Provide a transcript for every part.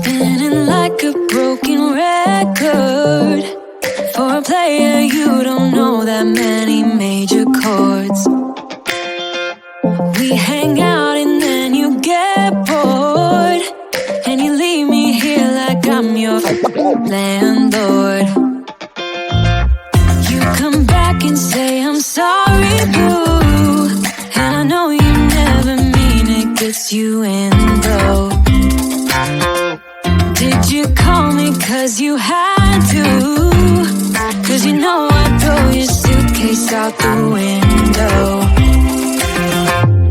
Spinning like a broken record. For a player, you don't know that many major chords. We hang out and then you get bored, and you leave me here like I'm your landlord. You come back and say I'm sorry, boo, and I know you never mean it, gets you in though. Did you call me cause you had to? Cause you know I'd throw your suitcase out the window.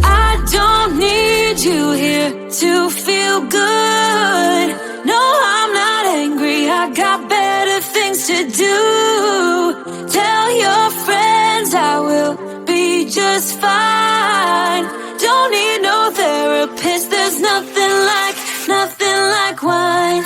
I don't need you here to feel good. No, I'm not angry, I got better things to do. Tell your friends I will be just fine. Don't need no therapist, there's nothing like wine.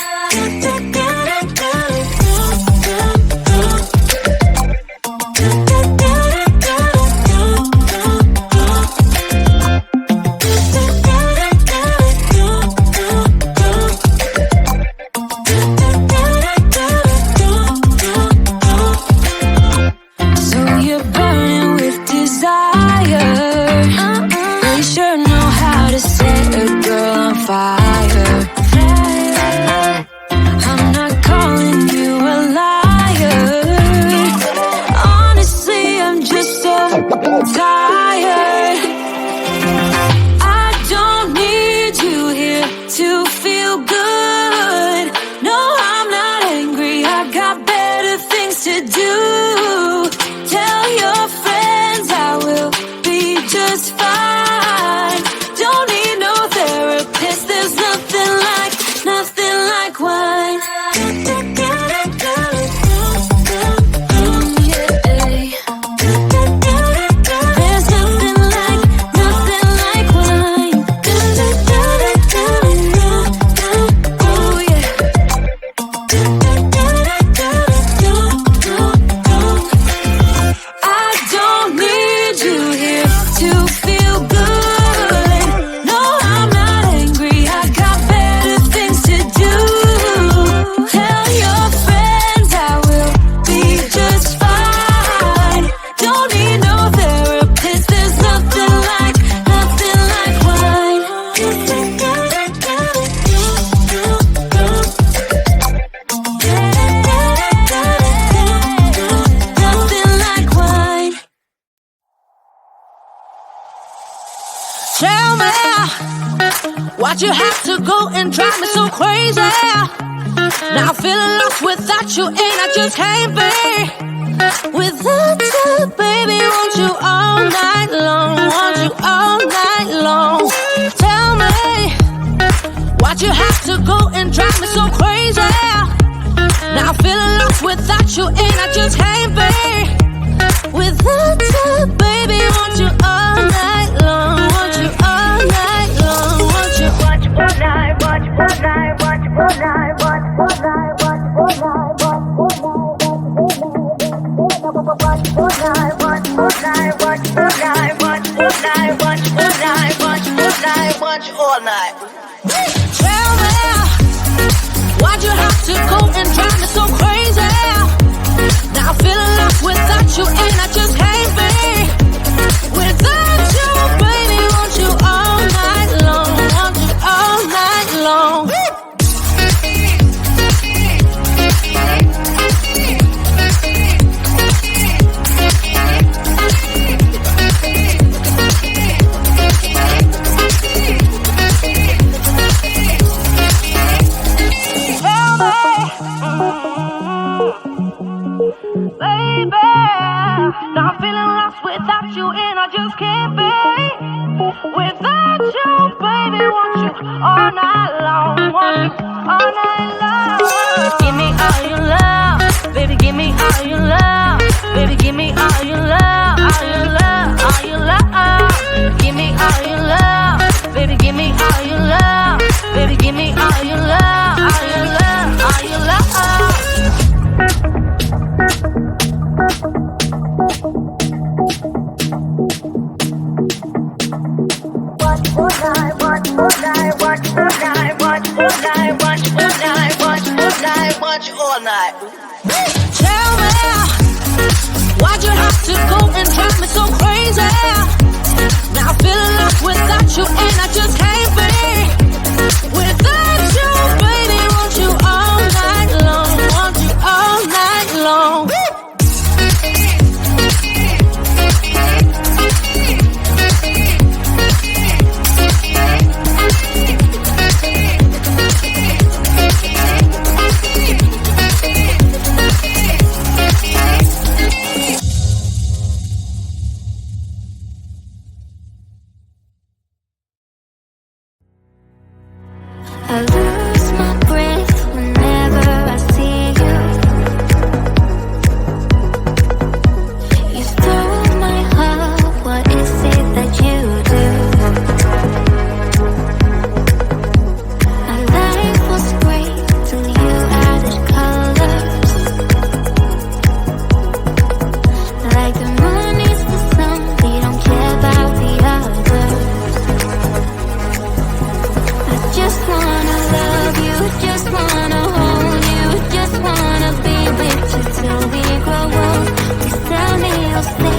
Why'd you have to go and drive me so crazy? Now I'm feeling lost without you, and I just can't be without you, baby. Want you all night long, want you all night long. Tell me, why'd you have to go and drive me so crazy? Now I'm feeling lost without you, and I just can't be without you, baby. Want you all night long, want you all night long, want you. Watch all night, watch all night, watch all night, watch all night, watch all night, watch all night, watch all night, watch all night, watch all night, watch all night, watch all night, watch all night. Tell me, why'd you have to go and drive me so crazy? Now I'm feeling lost without you, and I just can't be without you, baby. Want you all night long, want you all night long. Now I'm feeling lost without you, and I just can't be without you, baby. Want you all night long, want you all night long. Give me all your love, baby. Give me all your love, baby. Give me all your love, all your love, all your love. Give me all your love, baby. Give me all your love, baby. Give me all your love, all your love, all your love. Watch all night, watch all night, watch all night, watch all night, watch all night. night. Tell me, why'd you have to go and drive me so crazy? Now I'm feeling lost without you and I just can't be without you, baby. Want you all night long, want you all night long. I lose my breath whenever I see you. You stole my heart, what is it that you do? My life was great till you added colors. Like the moon is the sun, we don't care about the others. I just wanna love you, just wanna hold you, just wanna be with you till we grow old. Please tell me you'll stay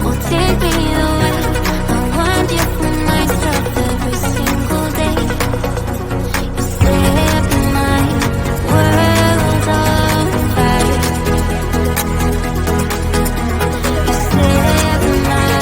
or take me away. I want you for myself every single day. You set my world on fire. You set my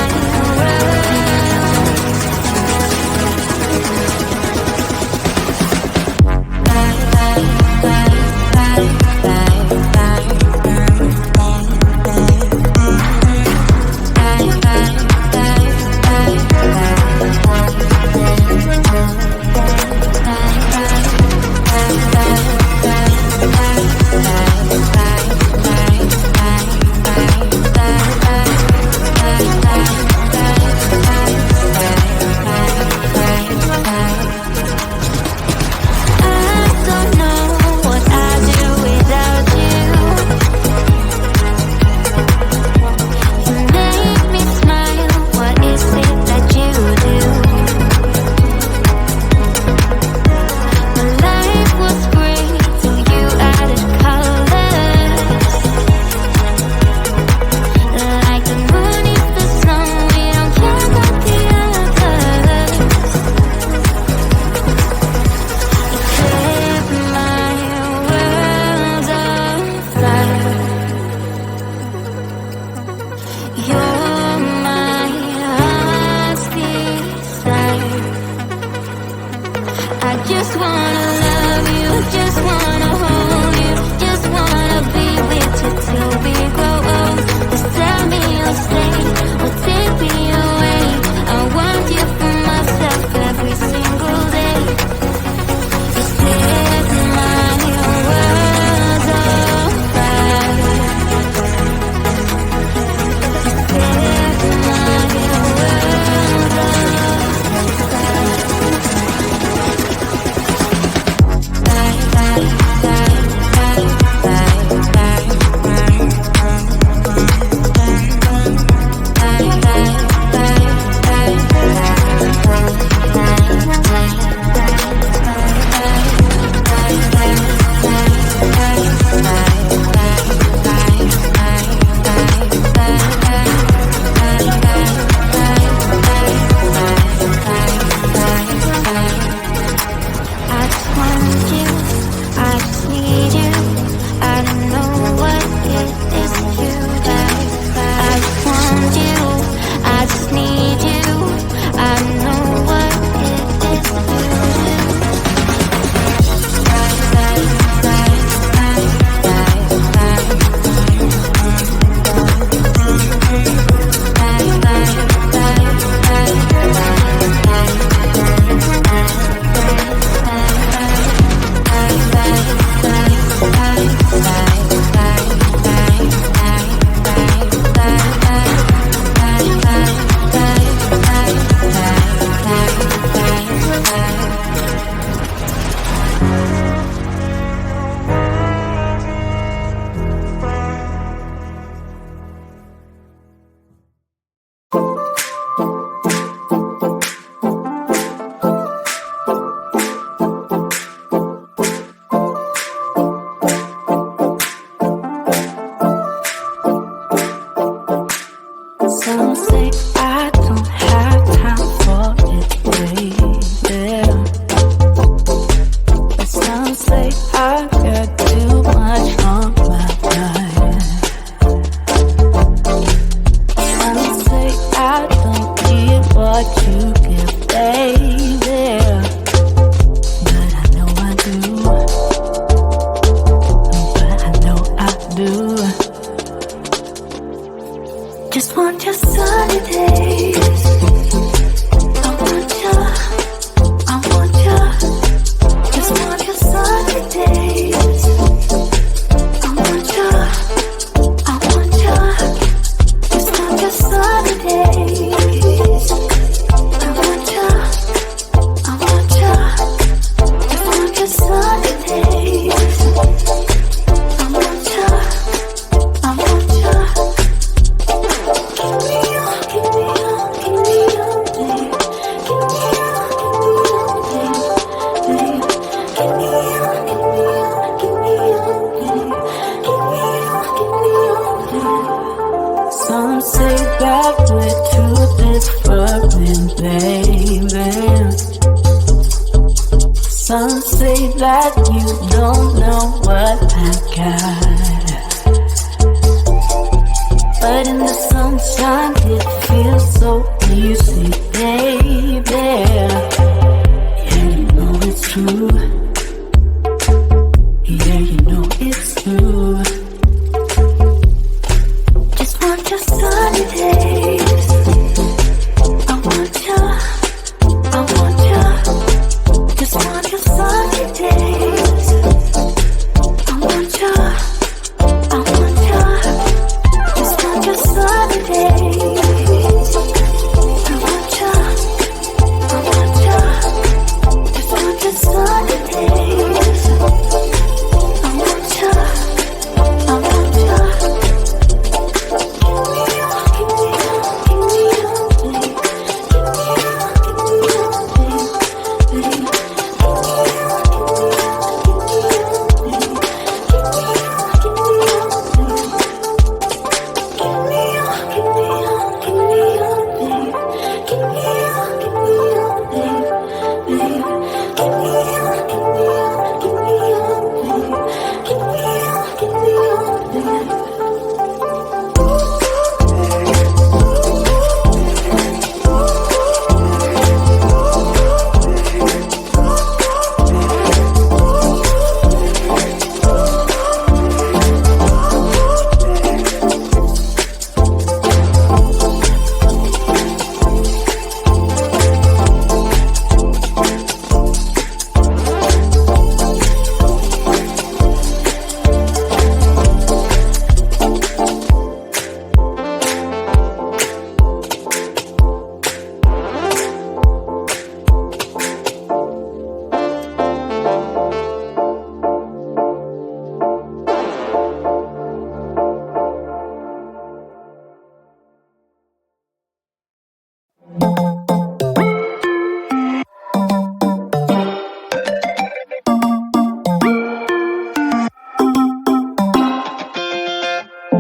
Some say that you don't know what I got, but in the sunshine it feels so easy, baby. Yeah, you know it's true. Yeah, you know it's true. Just want your sunny days. I want you. I want you. Just want your sunny days. I want you. I want you. Just want your sunny days. I want you. I want you. Just want your sunny days. I want you. I want you.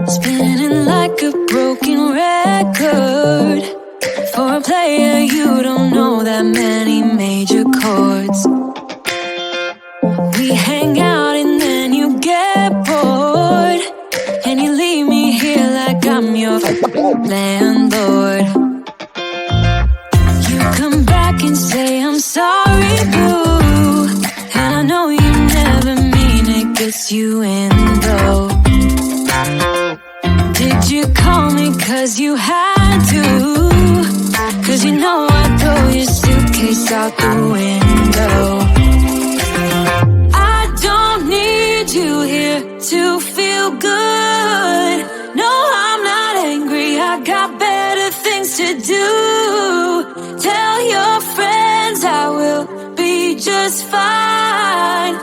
Spinning like a broken record. For a player, you don't know that many major chords. We hang out and then you get bored, and you leave me here like I'm your landlord. You come back and say I'm sorry, boo, and I know you never mean it, gets you in though. Did you call me cause you had to? Cause you know I'd throw your suitcase out the window. I don't need you here to feel good. No, I'm not angry, I got better things to do. Tell your friends I will be just fine.